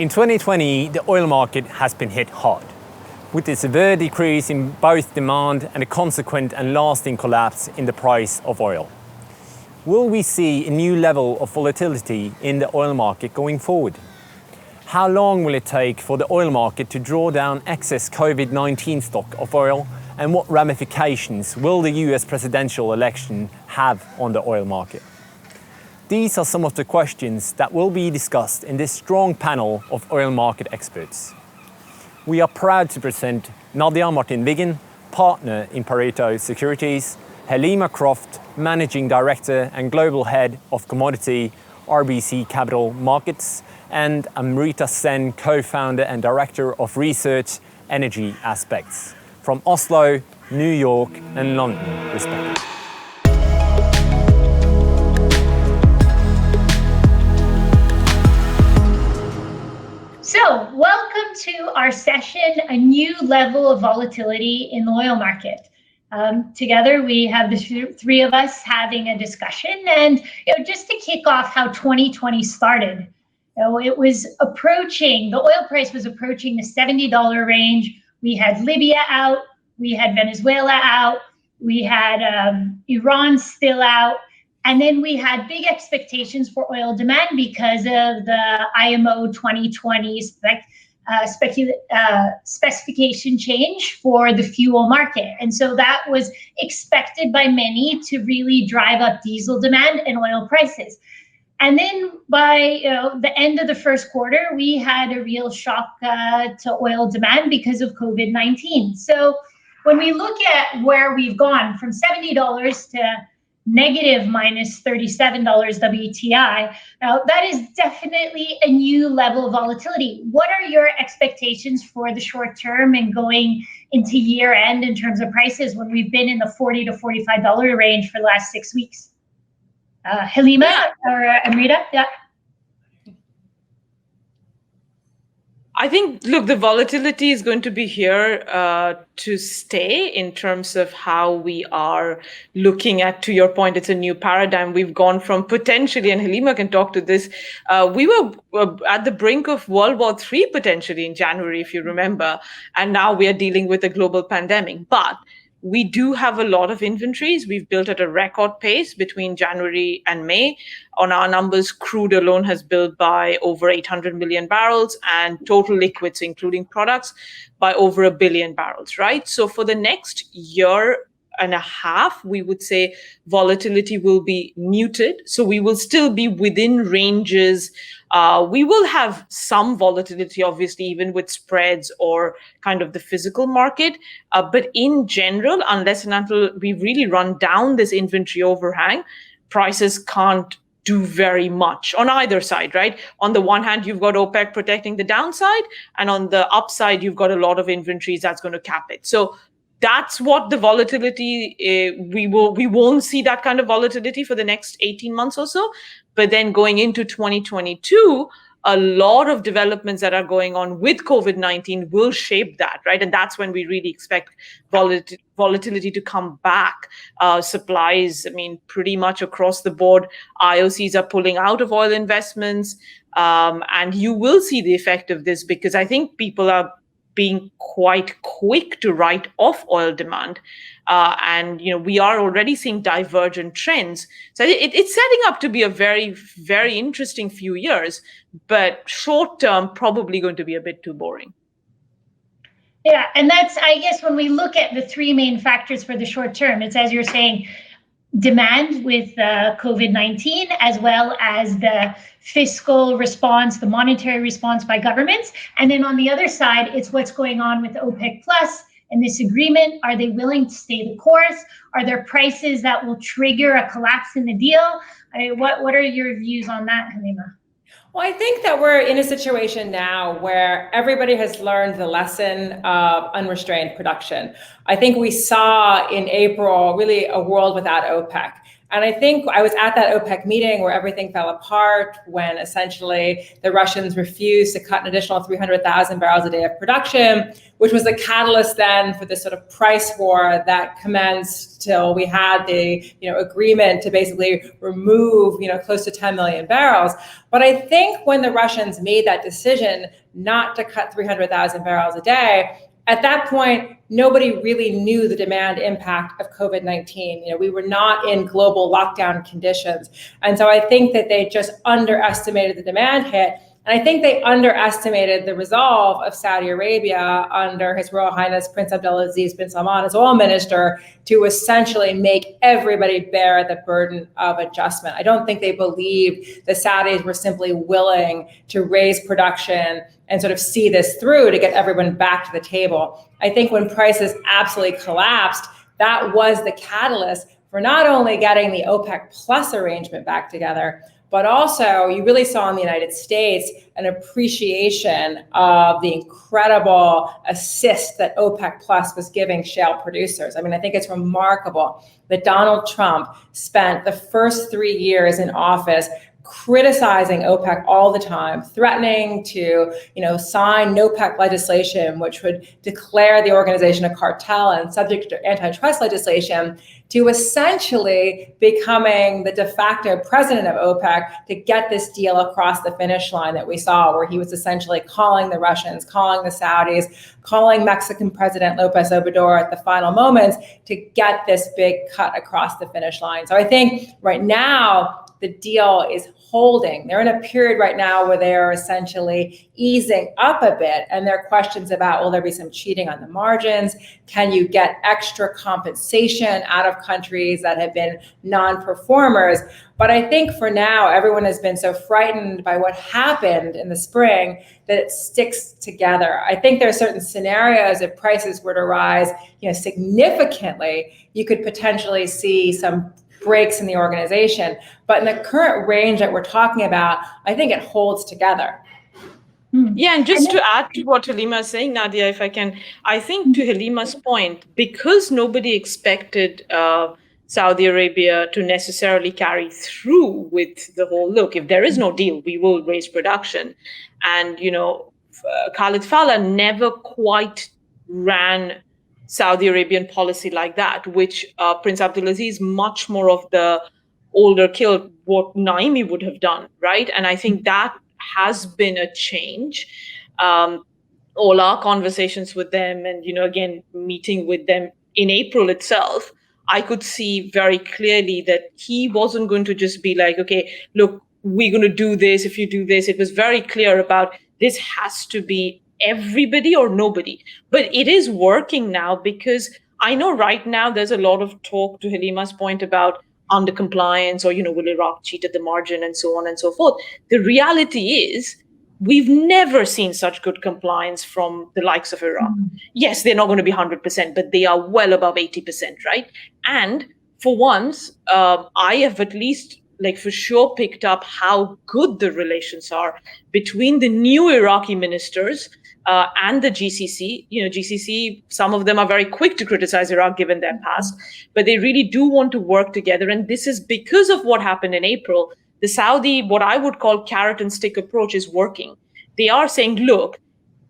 In 2020, the oil market has been hit hard, with a severe decrease in both demand and a consequent and lasting collapse in the price of oil. Will we see a new level of volatility in the oil market going forward? How long will it take for the oil market to draw down excess COVID-19 stock of oil, and what ramifications will the US presidential election have on the oil market? These are some of the questions that will be discussed in this strong panel of oil market experts. We are proud to present Nadia Martin Wiggen, partner in Pareto Securities, Helima Croft, managing director and global head of commodity RBC Capital Markets, and Amrita, co-founder and director of research energy aspects, from Oslo, New York, and London, respectively. So, welcome to our session, A New Level of Volatility in the Oil Market. Together, we have the three of us having a discussion, and just to kick off how 2020 started, it was approaching, the oil price was approaching the $70 range. We had Libya out, we had Venezuela out, we had Iran still out, and then we had big expectations for oil demand because of the IMO 2020 specification change for the fuel market. And so that was expected by many to really drive up diesel demand and oil prices. And then by the end of the first quarter, we had a real shock to oil demand because of COVID-19. So when we look at where we've gone from $70 to negative minus $37 WTI, that is definitely a new level of volatility. What are your expectations for the short term and going into year end in terms of prices when we've been in the $40 to $45 range for the last 6 weeks? Helima or Amrita? Yeah. I think, look, the volatility is going to be here to stay in terms of how we are looking at, to your point, it's a new paradigm. We've gone from potentially, and Helima can talk to this, we were at the brink of World War III potentially in January, if you remember, and now we are dealing with a global pandemic. But we do have a lot of inventories. We've built at a record pace between January and May. On our numbers, crude alone has built by over 800 million barrels, and total liquids, including products, by over 1 billion barrels, right? So for the next year and a half, we would say volatility will be muted. So we will still be within ranges. We will have some volatility, obviously, even with spreads or kind of the physical market. But in general, unless and until we really run down this inventory overhang, prices can't do very much on either side, right? On the one hand, you've got OPEC protecting the downside, and on the upside, you've got a lot of inventories that's going to cap it. So that's what the volatility, we won't see that kind of volatility for the next 18 months or so. But then going into 2022, a lot of developments that are going on with COVID-19 will shape that, right? And that's when we really expect volatility to come back. Supplies, I mean, pretty much across the board, IOCs are pulling out of oil investments. And you will see the effect of this because I think people are being quite quick to write off oil demand. And we are already seeing divergent trends. So it's setting up to be a very, very interesting few years, but short term, probably going to be a bit too boring. Yeah, and that's, I guess, when we look at the three main factors for the short term, it's, as you're saying, demand with COVID-19, as well as the fiscal response, the monetary response by governments. And then on the other side, it's what's going on with OPEC Plus and this agreement. Are they willing to stay the course? Are there prices that will trigger a collapse in the deal? I mean, what are your views on that, Helima? Well, I think that we're in a situation now where everybody has learned the lesson of unrestrained production. I think we saw in April really a world without OPEC. And I think I was at that OPEC meeting where everything fell apart when essentially the Russians refused to cut an additional 300,000 barrels a day of production, which was the catalyst then for this sort of price war that commenced till we had the agreement to basically remove close to 10 million barrels. But I think when the Russians made that decision not to cut 300,000 barrels a day, at that point, nobody really knew the demand impact of COVID-19. We were not in global lockdown conditions. And so I think that they just underestimated the demand hit. And I think they underestimated the resolve of Saudi Arabia under His Royal Highness Prince Abdulaziz bin Salman as oil minister to essentially make everybody bear the burden of adjustment. I don't think they believed the Saudis were simply willing to raise production and sort of see this through to get everyone back to the table. I think when prices absolutely collapsed, that was the catalyst for not only getting the OPEC Plus arrangement back together, but also you really saw in the United States an appreciation of the incredible assist that OPEC Plus was giving shale producers. I mean, I think it's remarkable that Donald Trump spent the first 3 years in office criticizing OPEC all the time, threatening to, sign NOPEC legislation, which would declare the organization a cartel and subject to antitrust legislation, to essentially becoming the de facto president of OPEC to get this deal across the finish line that we saw, where he was essentially calling the Russians, calling the Saudis, calling Mexican President Lopez Obrador at the final moments to get this big cut across the finish line. So I think right now, the deal is holding. They're in a period right now where they are essentially easing up a bit. And there are questions about, will there be some cheating on the margins? Can you get extra compensation out of countries that have been non-performers? But I think for now, everyone has been so frightened by what happened in the spring that it sticks together. I think there are certain scenarios if prices were to rise, significantly, you could potentially see some breaks in the organization. But in the current range that we're talking about, I think it holds together. Yeah, and just to add to what Helima is saying, Nadia, if I can, I think to Helima's point, because nobody expected Saudi Arabia to necessarily carry through with the whole, look, if there is no deal, we will raise production. And, Khalid Fallah never quite ran Saudi Arabian policy like that, which Prince Abdulaziz much more of the older kill what Naimi would have done, right? And I think that has been a change. All our conversations with them and, again, meeting with them in April itself, I could see very clearly that he wasn't going to just be like, okay, look, we're going to do this if you do this. It was very clear about this has to be everybody or nobody. But it is working now because I know right now there's a lot of talk, to Helima's point, about undercompliance or, will Iraq cheat at the margin and so on and so forth. The reality is we've never seen such good compliance from the likes of Iraq. Yes, they're not going to be 100%, but they are well above 80%, right? And for once, I have at least for sure picked up how good the relations are between the new Iraqi ministers and the GCC. GCC, some of them are very quick to criticize Iraq given their past, but they really do want to work together. And this is because of what happened in April. The Saudi, what I would call carrot and stick approach, is working. They are saying, look,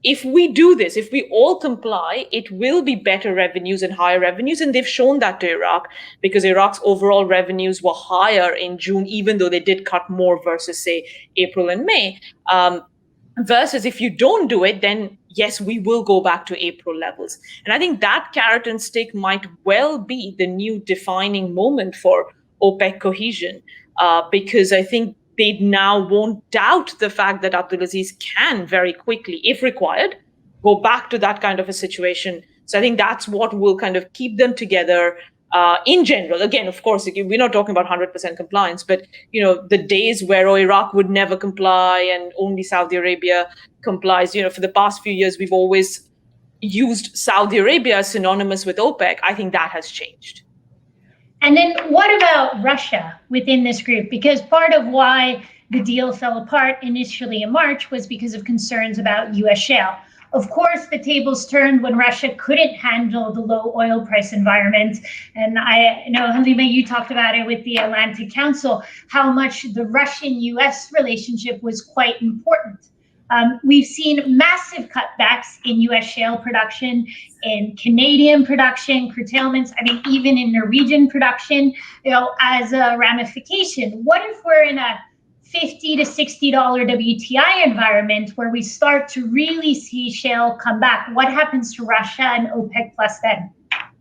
if we do this, if we all comply, it will be better revenues and higher revenues. And they've shown that to Iraq because Iraq's overall revenues were higher in June, even though they did cut more versus, say, April and May. Versus if you don't do it, then yes, we will go back to April levels. And I think that carrot and stick might well be the new defining moment for OPEC cohesion, because I think they now won't doubt the fact that Abdulaziz can very quickly, if required, go back to that kind of a situation. So I think that's what will kind of keep them together in general. Again, of course, we're not talking about 100% compliance, but the days where Iraq would never comply and only Saudi Arabia complies, for the past few years, we've always used Saudi Arabia as synonymous with OPEC. I think that has changed. And then what about Russia within this group? Because part of why the deal fell apart initially in March was because of concerns about U.S. shale. Of course, the tables turned when Russia couldn't handle the low oil price environment. And I know, Helima, you talked about it with the Atlantic Council, how much the Russian-US relationship was quite important. We've seen massive cutbacks in US shale production, in Canadian production, curtailments, I mean, even in Norwegian production, as a ramification. What if we're in a $50 to $60 WTI environment where we start to really see shale come back? What happens to Russia and OPEC plus then?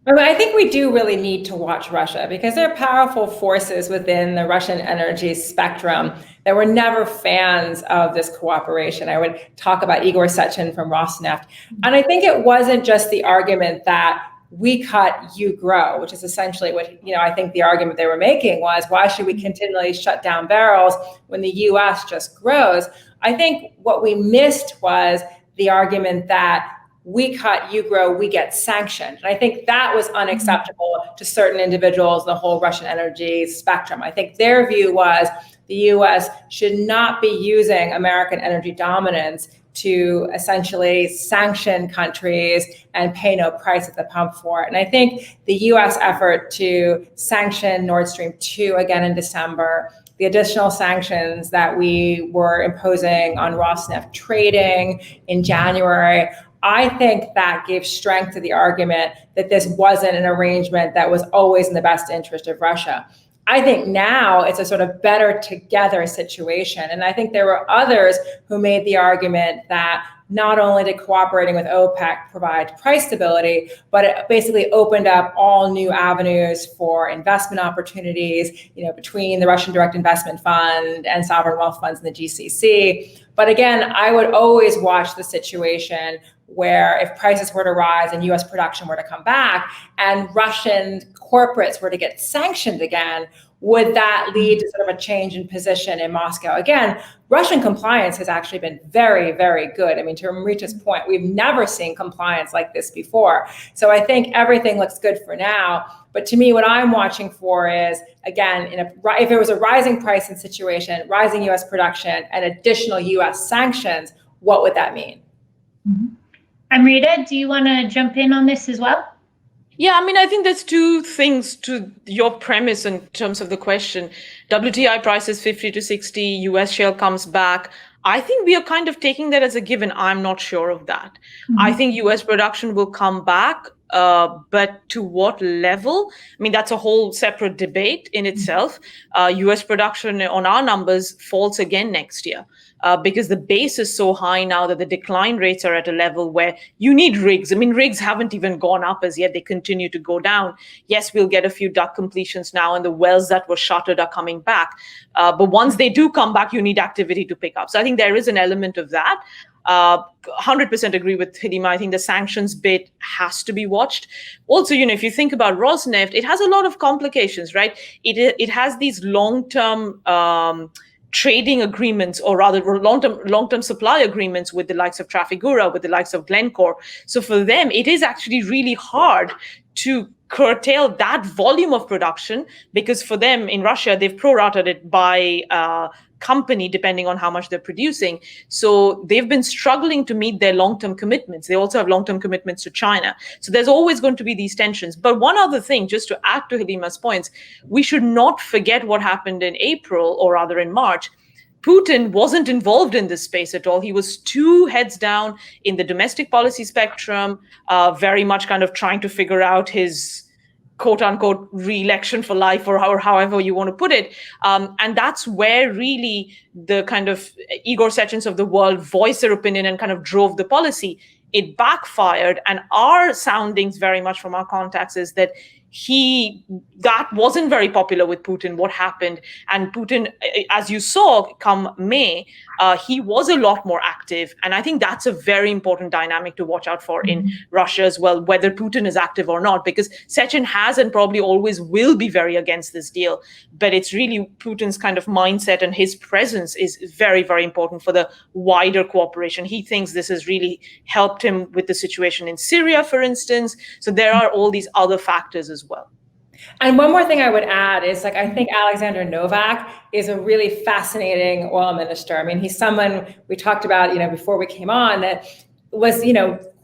I think we do really need to watch Russia because there are powerful forces within the Russian energy spectrum that were never fans of this cooperation. I would talk about Igor Sechin from Rosneft. And I think it wasn't just the argument that we cut, you grow, which is essentially what, I think the argument they were making was, why should we continually shut down barrels when the US just grows? I think what we missed was the argument that we cut, you grow, we get sanctioned. And I think that was unacceptable to certain individuals, the whole Russian energy spectrum. I think their view was the US should not be using American energy dominance to essentially sanction countries and pay no price at the pump for it. And I think the US effort to sanction Nord Stream 2 again in December, the additional sanctions that we were imposing on Rosneft trading in January, I think that gave strength to the argument that this wasn't an arrangement that was always in the best interest of Russia. I think now it's a sort of better together situation. And I think there were others who made the argument that not only did cooperating with OPEC provide price stability, but it basically opened up all new avenues for investment opportunities, between the Russian Direct Investment Fund and sovereign wealth funds in the GCC. But again, I would always watch the situation where if prices were to rise and US production were to come back and Russian corporates were to get sanctioned again, would that lead to sort of a change in position in Moscow? Again, Russian compliance has actually been very, very good. I mean, to Amrita's point, we've never seen compliance like this before. So I think everything looks good for now. But to me, what I'm watching for is, again, if there was a rising pricing situation, rising US production, and additional US sanctions, what would that mean? Mm-hmm. Amrita, do you want to jump in on this as well? Yeah, I mean, I think there's two things to your premise in terms of the question. WTI prices 50 to 60, US shale comes back. I think we are kind of taking that as a given. I'm not sure of that. Mm-hmm. I think US production will come back, but to what level? I mean, that's a whole separate debate in itself. US production on our numbers falls again next year. Because the base is so high now that the decline rates are at a level where you need rigs. I mean, rigs haven't even gone up as yet. They continue to go down. Yes, we'll get a few DUC completions now, and the wells that were shuttered are coming back. But once they do come back, you need activity to pick up. So I think there is an element of that. 100% agree with Helima. I think the sanctions bit has to be watched. Also, if you think about Rosneft, it has a lot of complications, right? It has these long-term trading agreements, or rather long-term supply agreements with the likes of Trafigura, with the likes of Glencore. So for them, it is actually really hard to curtail that volume of production, because for them in Russia, they've prorated it by company depending on how much they're producing. So they've been struggling to meet their long-term commitments. They also have long-term commitments to China. So there's always going to be these tensions. But one other thing, just to add to Helima's points, we should not forget what happened in April, or rather in March. Putin wasn't involved in this space at all. He was two heads down in the domestic policy spectrum, very much kind of trying to figure out his quote unquote re-election for life, or however you want to put it. And that's where really the kind of Igor Sechin's of the world voiced their opinion and kind of drove the policy. It backfired, and our soundings very much from our contacts is that that wasn't very popular with Putin, what happened. And Putin, as you saw come May, he was a lot more active. And I think that's a very important dynamic to watch out for in Russia as well, whether Putin is active or not, because Sechin has and probably always will be very against this deal. But it's really Putin's kind of mindset, and his presence is very, very important for the wider cooperation. He thinks this has really helped him with the situation in Syria, for instance. So there are all these other factors as well. And one more thing I would add is, I think Alexander Novak is a really fascinating oil minister. I mean, he's someone we talked about, before we came on, that was,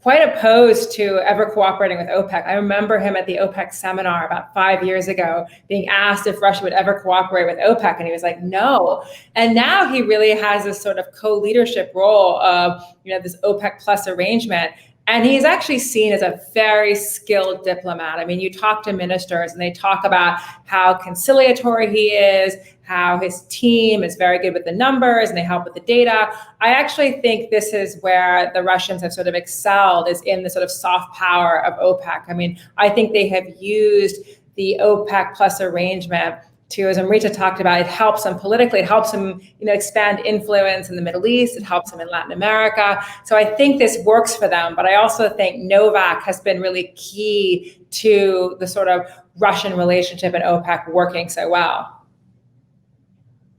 quite opposed to ever cooperating with OPEC. I remember him at the OPEC seminar about 5 years ago being asked if Russia would ever cooperate with OPEC, and he was like, no. And now he really has this sort of co-leadership role of, this OPEC plus arrangement. And he's actually seen as a very skilled diplomat. I mean, you talk to ministers and they talk about how conciliatory he is, how his team is very good with the numbers and they help with the data. I actually think this is where the Russians have sort of excelled, is in the sort of soft power of OPEC. I mean, I think they have used the OPEC plus arrangement to, as Amrita talked about, it helps them politically, it helps them, expand influence in the Middle East, it helps them in Latin America. So I think this works for them, but I also think Novak has been really key to the sort of Russian relationship and OPEC working so well.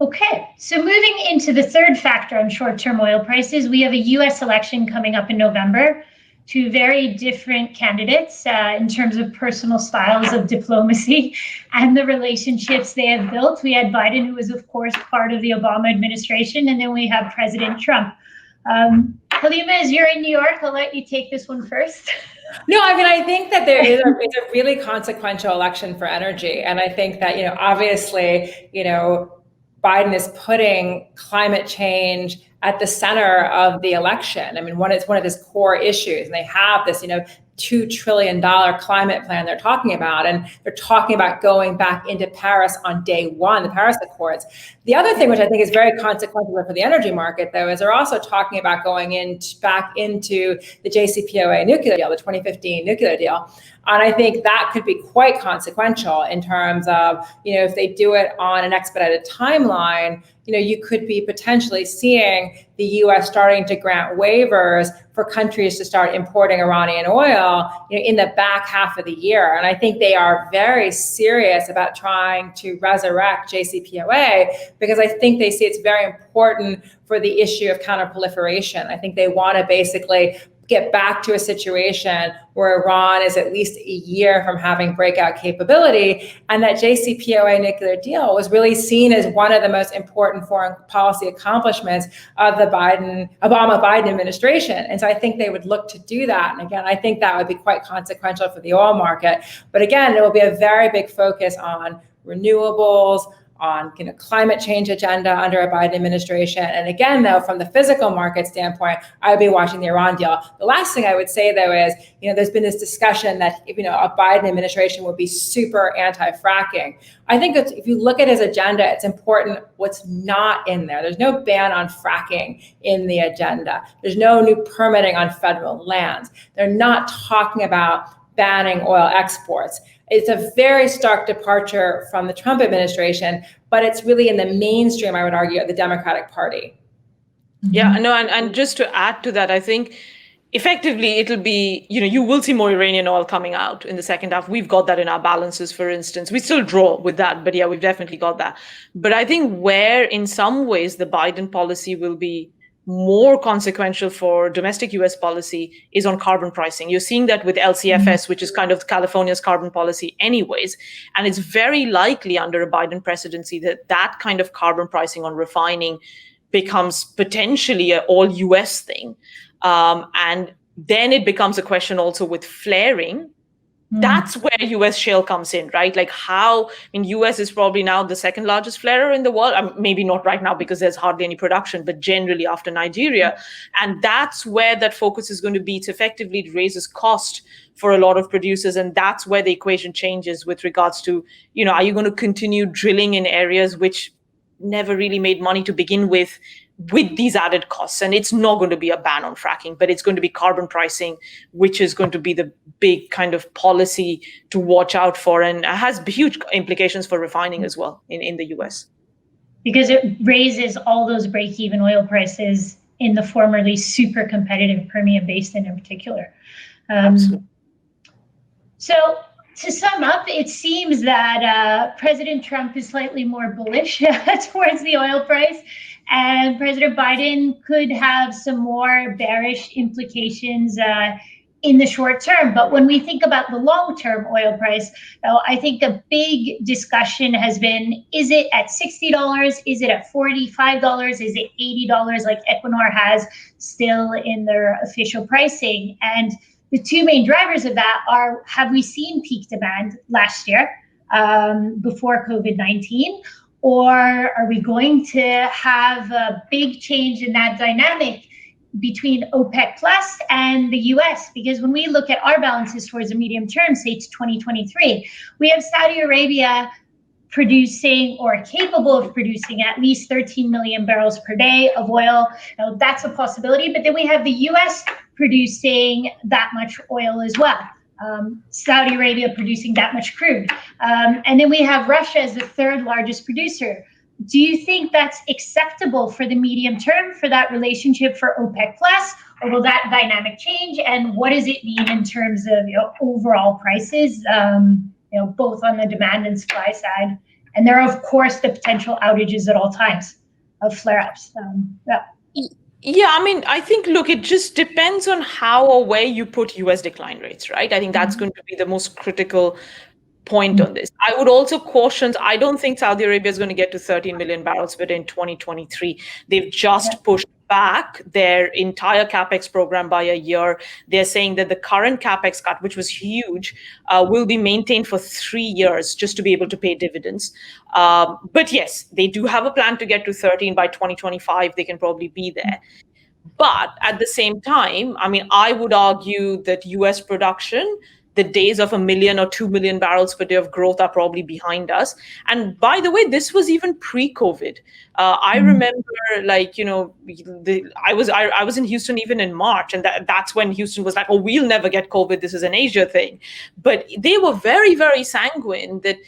Okay, so moving into the third factor on short-term oil prices, we have a US election coming up in November. Two very different candidates in terms of personal styles of diplomacy and the relationships they have built. We had Biden, who was, of course, part of the Obama administration, and then we have President Trump. Helima, as you're in New York, I'll let you take this one first. No, I mean, I think that it's a really consequential election for energy. And I think that, obviously, Biden is putting climate change at the center of the election. I mean, it's one of his core issues, and they have this, $2 trillion climate plan they're talking about, and they're talking about going back into Paris on day one, the Paris Accords. The other thing, which I think is very consequential for the energy market, though, is they're also talking about going back into the JCPOA nuclear deal, the 2015 nuclear deal. And I think that could be quite consequential in terms of, if they do it on an expedited timeline, you could be potentially seeing the US starting to grant waivers for countries to start importing Iranian oil, in the back half of the year. And I think they are very serious about trying to resurrect JCPOA, because I think they see it's very important for the issue of counterproliferation. I think they want to basically get back to a situation where Iran is at least a year from having breakout capability. And that JCPOA nuclear deal was really seen as one of the most important foreign policy accomplishments of the Obama-Biden administration. And so I think they would look to do that. And again, I think that would be quite consequential for the oil market. But again, it will be a very big focus on renewables, on climate change agenda under a Biden administration. And again, though, from the physical market standpoint, I would be watching the Iran deal. The last thing I would say, though, is, there's been this discussion that, a Biden administration would be super anti-fracking. I think if you look at his agenda, it's important what's not in there. There's no ban on fracking in the agenda. There's no new permitting on federal lands. They're not talking about banning oil exports. It's a very stark departure from the Trump administration, but it's really in the mainstream, I would argue, of the Democratic Party. Yeah, no, and just to add to that, I think effectively it'll be, you will see more Iranian oil coming out in the second half. We've got that in our balances, for instance. We still draw with that, but yeah, we've definitely got that. But I think where in some ways the Biden policy will be more consequential for domestic US policy is on carbon pricing. You're seeing that with LCFS, which is kind of California's carbon policy anyways. And it's very likely under a Biden presidency that kind of carbon pricing on refining becomes potentially an all US thing. And then it becomes a question also with flaring. That's where US shale comes in, right? Like US is probably now the second largest flarer in the world. Maybe not right now because there's hardly any production, but generally after Nigeria. And that's where that focus is going to be. It effectively raises cost for a lot of producers. And that's where the equation changes with regards to, are you going to continue drilling in areas which never really made money to begin with these added costs? And it's not going to be a ban on fracking, but it's going to be carbon pricing, which is going to be the big kind of policy to watch out for, and has huge implications for refining as well in the US. Because it raises all those break-even oil prices in the formerly super competitive Permian Basin in particular. Absolutely. So to sum up, it seems that President Trump is slightly more bullish towards the oil price, and President Biden could have some more bearish implications in the short term. But when we think about the long-term oil price, I think a big discussion has been, is it at $60? Is it at $45? Is it $80 like Equinor has still in their official pricing? And the two main drivers of that are, have we seen peak demand last year before COVID-19? Or are we going to have a big change in that dynamic between OPEC Plus and the US? Because when we look at our balances towards the medium term, say to 2023, we have Saudi Arabia producing or capable of producing at least 13 million barrels per day of oil. Now, that's a possibility, but then we have the US producing that much oil as well. Saudi Arabia producing that much crude. And then we have Russia as the third largest producer. Do you think that's acceptable for the medium term, for that relationship for OPEC Plus, or will that dynamic change? And what does it mean in terms of overall prices, both on the demand and supply side? And there are, of course, the potential outages at all times of flare-ups. Yeah, I mean, I think, look, it just depends on how or where you put US decline rates, right? I think that's going to be the most critical point on this. I would also caution, I don't think Saudi Arabia is going to get to 13 million barrels per day in 2023. They've just pushed back their entire CapEx program by a year. They're saying that the current CapEx cut, which was huge, will be maintained for 3 years just to be able to pay dividends. But yes, they do have a plan to get to 13 by 2025. They can probably be there. But at the same time, I mean, I would argue that US production, the days of 1 million or 2 million barrels per day of growth are probably behind us. And by the way, this was even pre-COVID. I remember, I was in Houston even in March, and that's when Houston was like, oh, we'll never get COVID. This is an Asia thing. But they were very, very sanguine that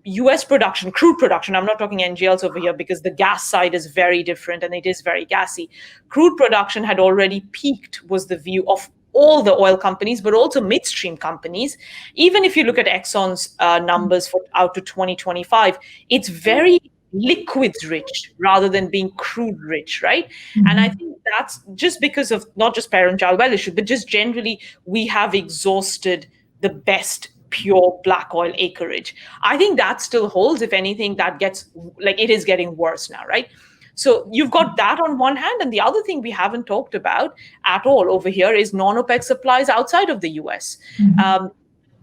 US production, crude production, I'm not talking NGLs over here because the gas side is very different and it is very gassy. Crude production had already peaked, was the view of all the oil companies, but also midstream companies. Even if you look at Exxon's numbers for out to 2025, it's very liquids rich rather than being crude rich, right? And I think that's just because of not just parent-child well issue, but just generally we have exhausted the best pure black oil acreage. I think that still holds. If anything, that gets it is getting worse now, right? So you've got that on one hand. And the other thing we haven't talked about at all over here is non-OPEC supplies outside of the US.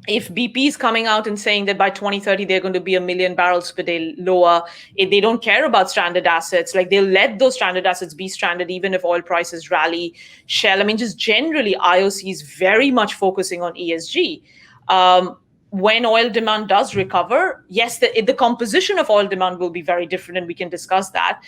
If BP is coming out and saying that by 2030, they're going to be 1 million barrels per day lower, if they don't care about stranded assets, they'll let those stranded assets be stranded, even if oil prices rally. Shell, I mean, just generally, IOC is very much focusing on ESG. When oil demand does recover, yes, the composition of oil demand will be very different, and we can discuss that.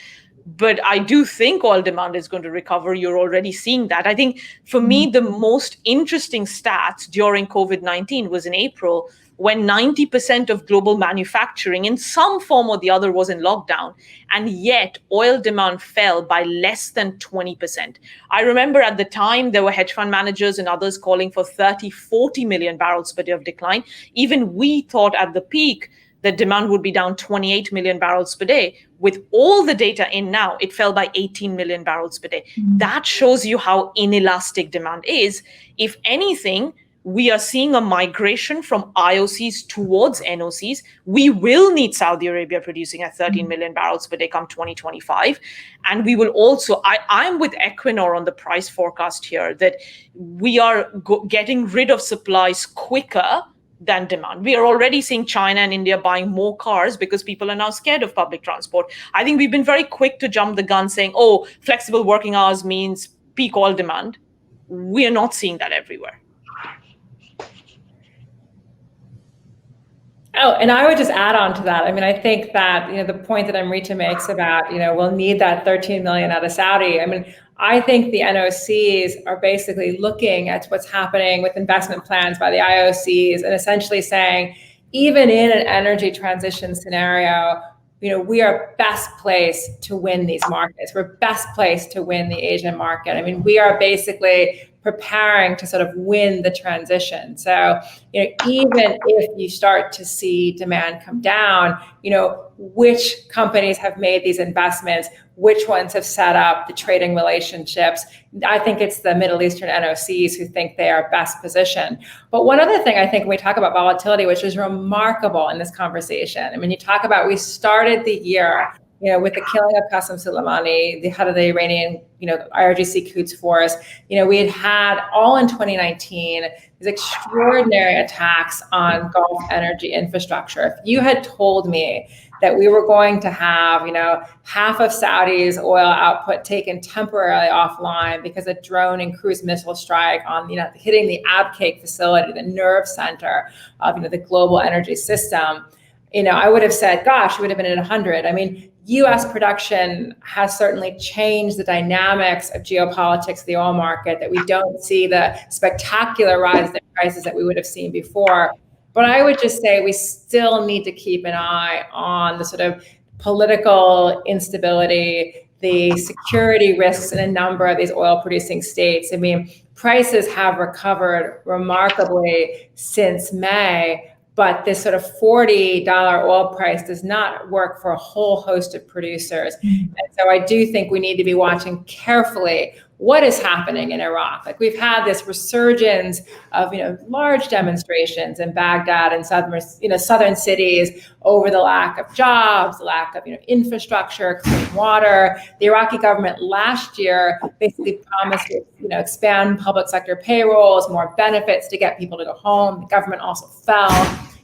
But I do think oil demand is going to recover. You're already seeing that. I think for me, the most interesting stat during COVID-19 was in April, when 90% of global manufacturing in some form or the other was in lockdown. And yet oil demand fell by less than 20%. I remember at the time, there were hedge fund managers and others calling for 30, 40 million barrels per day of decline. Even we thought at the peak that demand would be down 28 million barrels per day. With all the data in now, it fell by 18 million barrels per day. That shows you how inelastic demand is. If anything, we are seeing a migration from IOCs towards NOCs. We will need Saudi Arabia producing at 13 million barrels per day come 2025. And we will also, I'm with Equinor on the price forecast here, that we are getting rid of supplies quicker than demand. We are already seeing China and India buying more cars because people are now scared of public transport. I think we've been very quick to jump the gun saying, oh, flexible working hours means peak oil demand. We are not seeing that everywhere. Oh, and I would just add on to that. I mean, I think that, the point that Amrita makes about, we'll need that 13 million out of Saudi. I mean, I think the NOCs are basically looking at what's happening with investment plans by the IOCs and essentially saying, even in an energy transition scenario, we are best placed to win these markets. We're best placed to win the Asian market. I mean, we are basically preparing to sort of win the transition. So, even if you start to see demand come down, which companies have made these investments, which ones have set up the trading relationships. I think it's the Middle Eastern NOCs who think they are best positioned. But one other thing I think when we talk about volatility, which is remarkable in this conversation, I mean, you talk about, we started the year with the killing of Qasem Soleimani, the head of the Iranian, IRGC Quds Force. We had all in 2019 these extraordinary attacks on Gulf energy infrastructure. If you had told me that we were going to have, half of Saudi's oil output taken temporarily offline because a drone and cruise missile strike on, hitting the Abqaiq facility, the nerve center of, the global energy system, I would have said, gosh, it would have been at 100. I mean, U.S. production has certainly changed the dynamics of geopolitics of the oil market, that we don't see the spectacular rise in prices that we would have seen before. But I would just say we still need to keep an eye on the sort of political instability, the security risks in a number of these oil-producing states. I mean, prices have recovered remarkably since May, but this sort of $40 oil price does not work for a whole host of producers. And so I do think we need to be watching carefully what is happening in Iraq. Like, we've had this resurgence of, large demonstrations in Baghdad and southern cities over the lack of jobs, the lack of, infrastructure, clean water. The Iraqi government last year basically promised to, expand public sector payrolls, more benefits to get people to go home. The government also fell.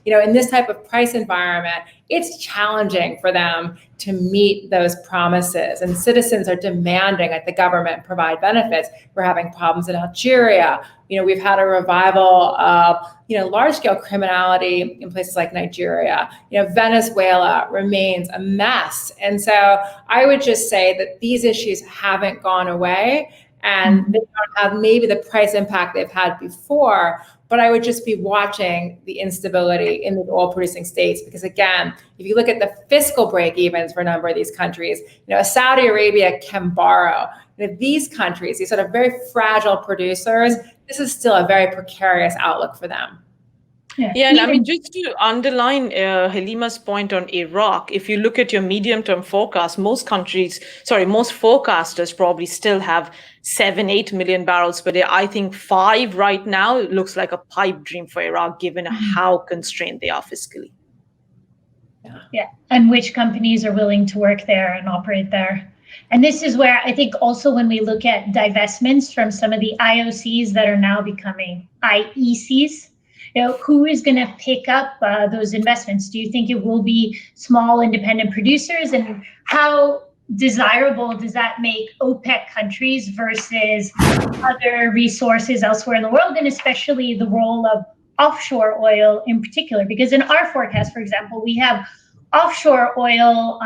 In this type of price environment, it's challenging for them to meet those promises. And citizens are demanding that the government provide benefits. We're having problems in Algeria. We've had a revival of, large-scale criminality in places like Nigeria. Venezuela remains a mess. And so I would just say that these issues haven't gone away, and they don't have maybe the price impact they've had before. But I would just be watching the instability in the oil-producing states, because again, if you look at the fiscal break-evens for a number of these countries, Saudi Arabia can borrow. These countries, these sort of very fragile producers, this is still a very precarious outlook for them. Yeah, and I mean, just to underline Helima's point on Iraq, if you look at your medium-term forecast, most forecasters probably still have 7-8 million barrels per day. I think 5 right now looks like a pipe dream for Iraq, given how constrained they are fiscally. Yeah, and which companies are willing to work there and operate there. And this is where I think also when we look at divestments from some of the IOCs that are now becoming IECs, who is going to pick up those investments? Do you think it will be small independent producers? And how desirable does that make OPEC countries versus other resources elsewhere in the world, and especially the role of offshore oil in particular? Because in our forecast, for example, we have offshore oil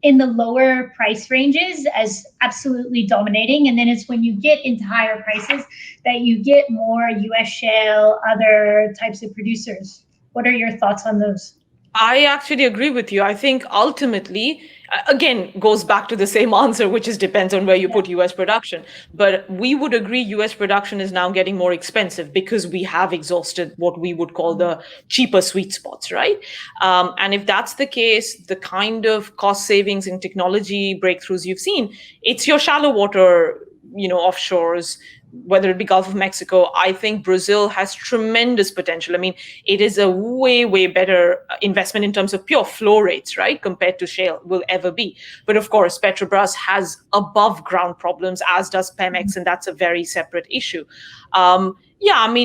in the lower price ranges as absolutely dominating. And then it's when you get into higher prices that you get more US shale, other types of producers. What are your thoughts on those? I actually agree with you. I think ultimately, again, goes back to the same answer, which is depends on where you put US production. But we would agree US production is now getting more expensive because we have exhausted what we would call the cheaper sweet spots, right? And if that's the case, the kind of cost savings and technology breakthroughs you've seen, it's your shallow water, offshores, whether it be Gulf of Mexico. I think Brazil has tremendous potential. I mean, it is a way, way better investment in terms of pure flow rates, right, compared to shale will ever be. But of course, Petrobras has above ground problems, as does Pemex, and that's a very separate issue.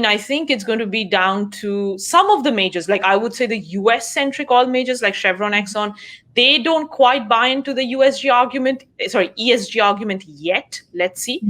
I think it's going to be down to some of the majors. Like, I would say the US-centric oil majors like Chevron, Exxon, they don't quite buy into the ESG argument yet. Let's see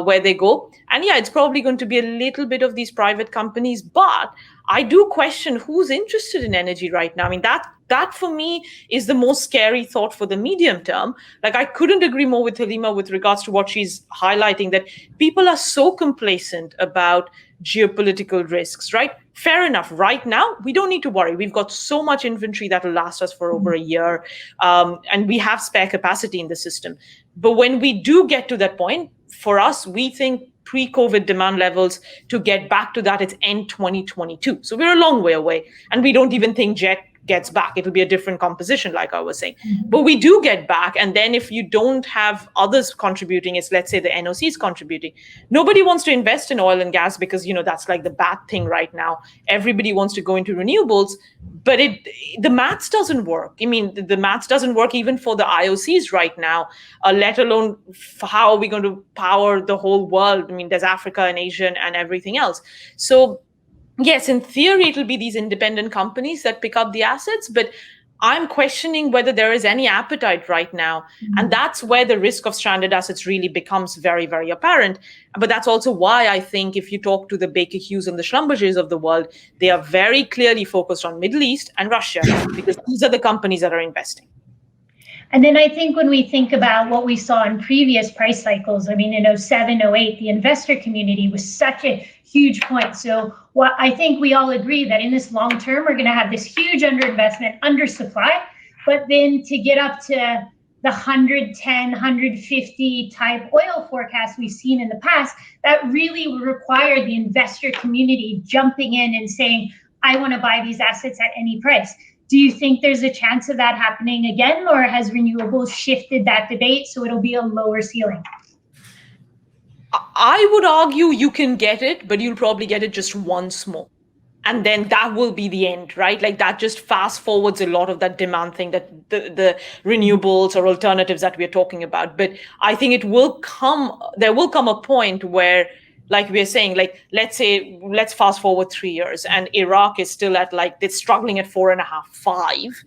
where they go. And it's probably going to be a little bit of these private companies, but I do question who's interested in energy right now. I mean, that for me is the most scary thought for the medium term. Like, I couldn't agree more with Helima with regards to what she's highlighting, that people are so complacent about geopolitical risks, right? Fair enough. Right now, we don't need to worry. We've got so much inventory that will last us for over a year, and we have spare capacity in the system. But when we do get to that point, for us, we think pre-COVID demand levels to get back to that, it's end 2022. So we're a long way away. And we don't even think jet gets back. It'll be a different composition, like I was saying. But we do get back. And then if you don't have others contributing, it's let's say the NOCs contributing. Nobody wants to invest in oil and gas because, that's like the bad thing right now. Everybody wants to go into renewables, but the maths doesn't work. I mean, the maths doesn't work even for the IOCs right now, let alone how are we going to power the whole world? I mean, there's Africa and Asia and everything else. So yes, in theory, it'll be these independent companies that pick up the assets, but I'm questioning whether there is any appetite right now. And that's where the risk of stranded assets really becomes very, very apparent. But that's also why I think if you talk to the Baker Hughes and the Schlumbergers of the world, they are very clearly focused on Middle East and Russia, because these are the companies that are investing. And then I think when we think about what we saw in previous price cycles, I mean, in 07, 08, the investor community was such a huge point. So what I think we all agree that in this long term, we're going to have this huge underinvestment, undersupply, but then to get up to the 110, 150 type oil forecast we've seen in the past, that really would require the investor community jumping in and saying, I want to buy these assets at any price. Do you think there's a chance of that happening again, or has renewables shifted that debate so it'll be a lower ceiling? I would argue you can get it, but you'll probably get it just once more. And then that will be the end, right? Like that just fast forwards a lot of that demand thing, that the renewables or alternatives that we're talking about. But I think there will come a point where, like we're saying, like, let's fast forward 3 years and Iraq is still at they're struggling at 4.5, 5.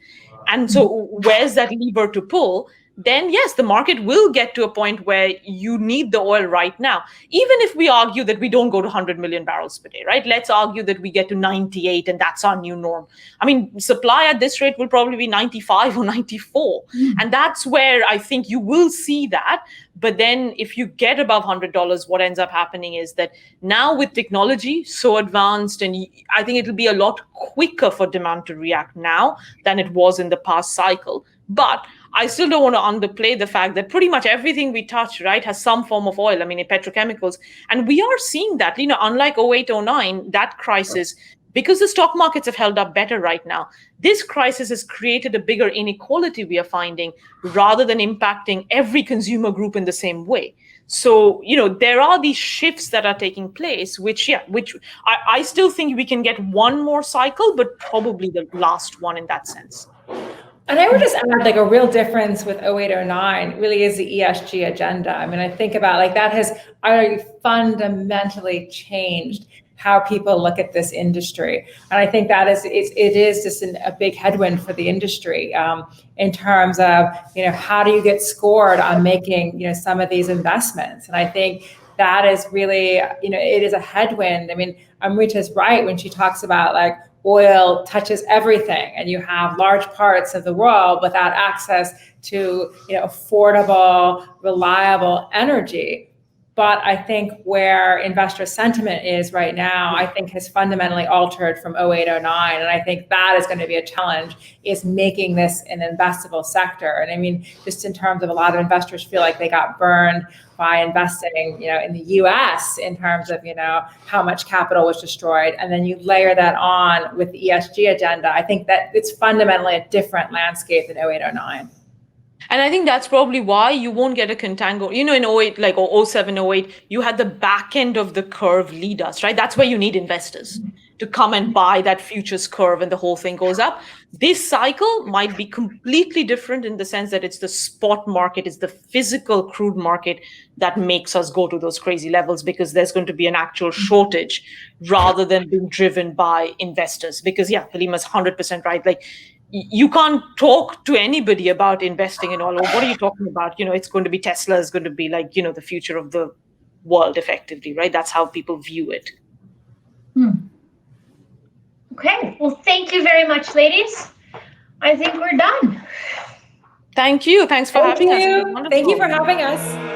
And so where's that lever to pull? Then yes, the market will get to a point where you need the oil right now. Even if we argue that we don't go to 100 million barrels per day, right? Let's argue that we get to 98 and that's our new norm. I mean, supply at this rate will probably be 95 or 94. And that's where I think you will see that. But then if you get above $100, what ends up happening is that now with technology so advanced, and I think it'll be a lot quicker for demand to react now than it was in the past cycle. But I still don't want to underplay the fact that pretty much everything we touch, right, has some form of oil. I mean, in petrochemicals. And we are seeing that, unlike 08, 09, that crisis, because the stock markets have held up better right now, this crisis has created a bigger inequality we are finding, rather than impacting every consumer group in the same way. So, there are these shifts that are taking place, which I still think we can get one more cycle, but probably the last one in that sense. And I would just add, a real difference with 08, 09 really is the ESG agenda. I mean, I think about that has already fundamentally changed how people look at this industry. And I think that it is just a big headwind for the industry in terms of, how do you get scored on making, some of these investments? And I think that is really, it is a headwind. I mean, Amrita's right when she talks about oil touches everything, and you have large parts of the world without access to affordable, reliable energy. But I think where investor sentiment is right now, I think has fundamentally altered from 08, 09. And I think that is going to be a challenge, is making this an investable sector. And I mean, just in terms of a lot of investors feel like they got burned by investing, in the US in terms of, how much capital was destroyed. And then you layer that on with the ESG agenda. I think that it's fundamentally a different landscape than 08, 09. And I think that's probably why you won't get a contango. In 08, or 07, 08, you had the back end of the curve lead us, right? That's where you need investors to come and buy that futures curve and the whole thing goes up. This cycle might be completely different in the sense that it's the spot market, it's the physical crude market that makes us go to those crazy levels, because there's going to be an actual shortage rather than being driven by investors. Because Halima's 100% right. You can't talk to anybody about investing in oil. Or what are you talking about? It's going to be Tesla is going to be the future of the world effectively, right? That's how people view it. Okay. Well, thank you very much, ladies. I think we're done. Thank you. Thanks for having us. Thank you for having us.